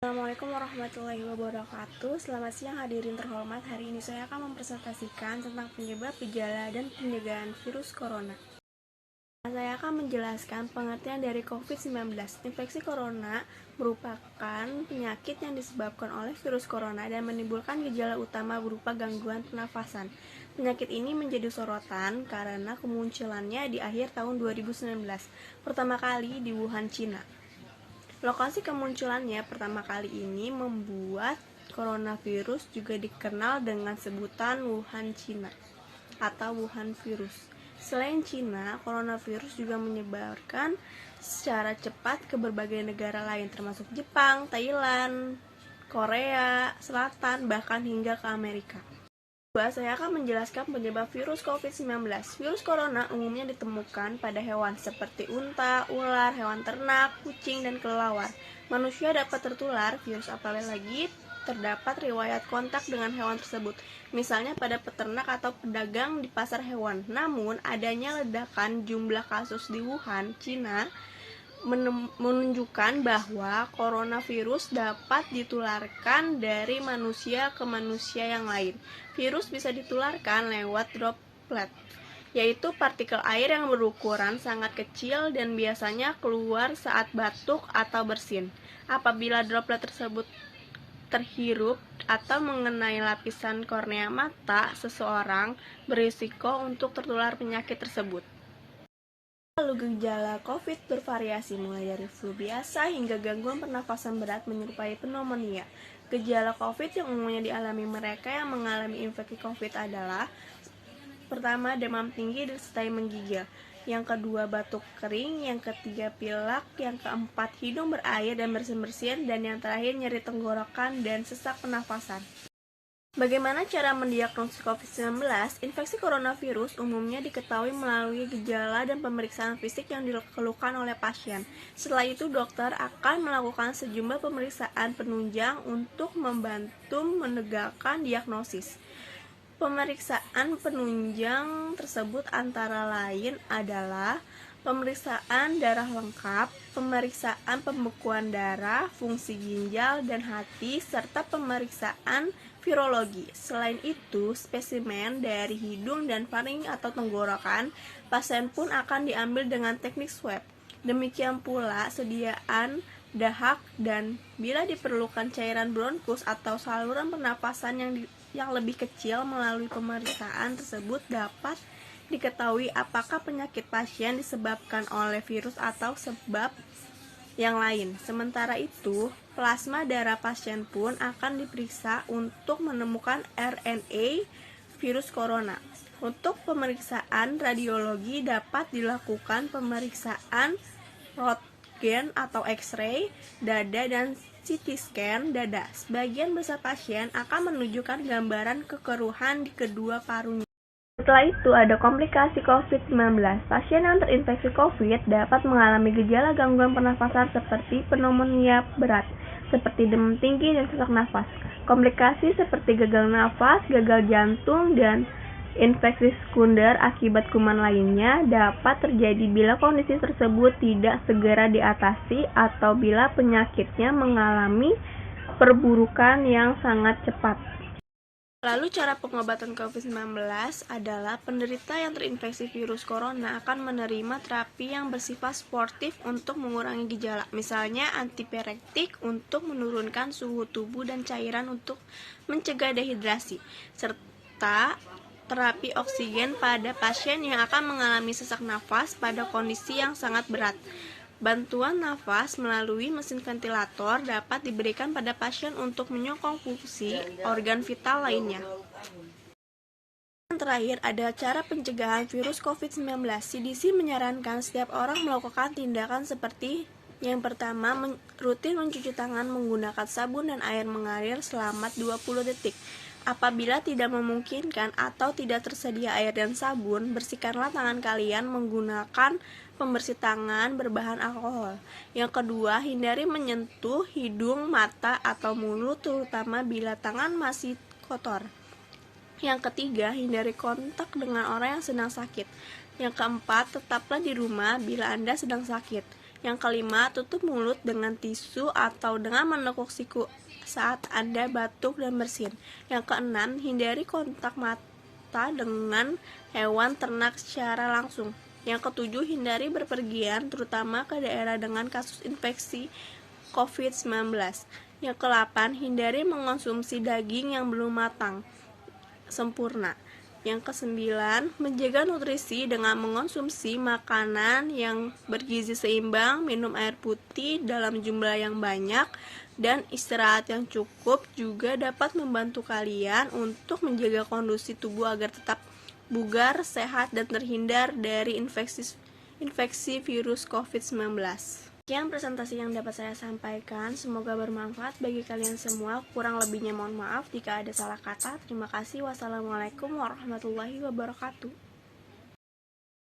Assalamualaikum warahmatullahi wabarakatuh. Selamat siang hadirin terhormat. Hari ini saya akan mempresentasikan tentang penyebab, gejala, dan pencegahan virus corona. Saya akan menjelaskan pengertian dari COVID-19. Infeksi corona merupakan penyakit yang disebabkan oleh virus corona dan menimbulkan gejala utama berupa gangguan pernafasan. Penyakit ini menjadi sorotan karena kemunculannya di akhir tahun 2019, pertama kali di Wuhan, Cina. Lokasi kemunculannya pertama kali ini membuat coronavirus juga dikenal dengan sebutan Wuhan, Cina atau Wuhan virus. Selain Cina, coronavirus juga menyebarkan secara cepat ke berbagai negara lain termasuk Jepang, Thailand, Korea Selatan, bahkan hingga ke Amerika. Saya akan menjelaskan penyebab virus COVID-19. Virus corona umumnya ditemukan pada hewan seperti unta, ular, hewan ternak, kucing, dan kelelawar. Manusia dapat tertular virus apalagi terdapat riwayat kontak dengan hewan tersebut, misalnya pada peternak atau pedagang di pasar hewan. Namun, adanya ledakan jumlah kasus di Wuhan, Cina, menunjukkan bahwa coronavirus dapat ditularkan dari manusia ke manusia yang lain. Virus bisa ditularkan lewat droplet, yaitu partikel air yang berukuran sangat kecil dan biasanya keluar saat batuk atau bersin. Apabila droplet tersebut terhirup atau mengenai lapisan kornea mata seseorang, berisiko untuk tertular penyakit tersebut. Lalu gejala COVID bervariasi mulai dari flu biasa hingga gangguan pernafasan berat menyerupai pneumonia. Gejala COVID yang umumnya dialami mereka yang mengalami infeksi COVID adalah: pertama, demam tinggi disertai menggigil. Yang kedua, batuk kering. Yang ketiga, pilek. Yang keempat, hidung berair dan bersin-bersin. Dan yang terakhir, nyeri tenggorokan dan sesak pernafasan. Bagaimana cara mendiagnosis COVID-19? Infeksi coronavirus umumnya diketahui melalui gejala dan pemeriksaan fisik yang dikeluhkan oleh pasien. Setelah itu, dokter akan melakukan sejumlah pemeriksaan penunjang untuk membantu menegakkan diagnosis. Pemeriksaan penunjang tersebut antara lain adalah pemeriksaan darah lengkap, pemeriksaan pembekuan darah, fungsi ginjal dan hati, serta pemeriksaan virologi. Selain itu, spesimen dari hidung dan faring atau tenggorokan pasien pun akan diambil dengan teknik swab. Demikian pula sediaan dahak dan bila diperlukan cairan bronkus atau saluran pernafasan yang lebih kecil. Melalui pemeriksaan tersebut dapat diketahui apakah penyakit pasien disebabkan oleh virus atau sebab yang lain. Sementara itu, plasma darah pasien pun akan diperiksa untuk menemukan RNA virus corona. Untuk pemeriksaan radiologi dapat dilakukan pemeriksaan röntgen atau X-ray dada dan CT scan dada. Sebagian besar pasien akan menunjukkan gambaran kekeruhan di kedua parunya. Setelah itu ada komplikasi COVID-19. Pasien yang terinfeksi COVID dapat mengalami gejala gangguan pernafasan seperti pneumonia berat, seperti demam tinggi dan sesak nafas. Komplikasi seperti gagal nafas, gagal jantung, dan infeksi sekunder akibat kuman lainnya dapat terjadi bila kondisi tersebut tidak segera diatasi atau bila penyakitnya mengalami perburukan yang sangat cepat. Lalu cara pengobatan COVID-19 adalah penderita yang terinfeksi virus corona akan menerima terapi yang bersifat sportif untuk mengurangi gejala, misalnya antipirektik untuk menurunkan suhu tubuh dan cairan untuk mencegah dehidrasi, serta terapi oksigen pada pasien yang akan mengalami sesak nafas pada kondisi yang sangat berat. Bantuan nafas melalui mesin ventilator dapat diberikan pada pasien untuk menyokong fungsi organ vital lainnya. Yang terakhir ada cara pencegahan virus COVID-19. CDC menyarankan setiap orang melakukan tindakan seperti yang pertama, rutin mencuci tangan menggunakan sabun dan air mengalir selama 20 detik. Apabila tidak memungkinkan atau tidak tersedia air dan sabun, bersihkanlah tangan kalian menggunakan pembersih tangan berbahan alkohol. Yang kedua, hindari menyentuh hidung, mata, atau mulut, terutama bila tangan masih kotor. Yang ketiga, hindari kontak dengan orang yang sedang sakit. Yang keempat, tetaplah di rumah bila Anda sedang sakit. Yang kelima, tutup mulut dengan tisu atau dengan menekuk siku saat Anda batuk dan bersin. Yang keenam, hindari kontak mata dengan hewan ternak secara langsung. Yang ketujuh, hindari berpergian terutama ke daerah dengan kasus infeksi COVID-19. Yang ke-8, hindari mengonsumsi daging yang belum matang sempurna. Yang ke-9, menjaga nutrisi dengan mengonsumsi makanan yang bergizi seimbang, minum air putih dalam jumlah yang banyak, dan istirahat yang cukup juga dapat membantu kalian untuk menjaga kondisi tubuh agar tetap bugar, sehat, dan terhindar dari infeksi virus COVID-19. Sekian presentasi yang dapat saya sampaikan, semoga bermanfaat bagi kalian semua. Kurang lebihnya mohon maaf jika ada salah kata. Terima kasih. Wassalamualaikum warahmatullahi wabarakatuh.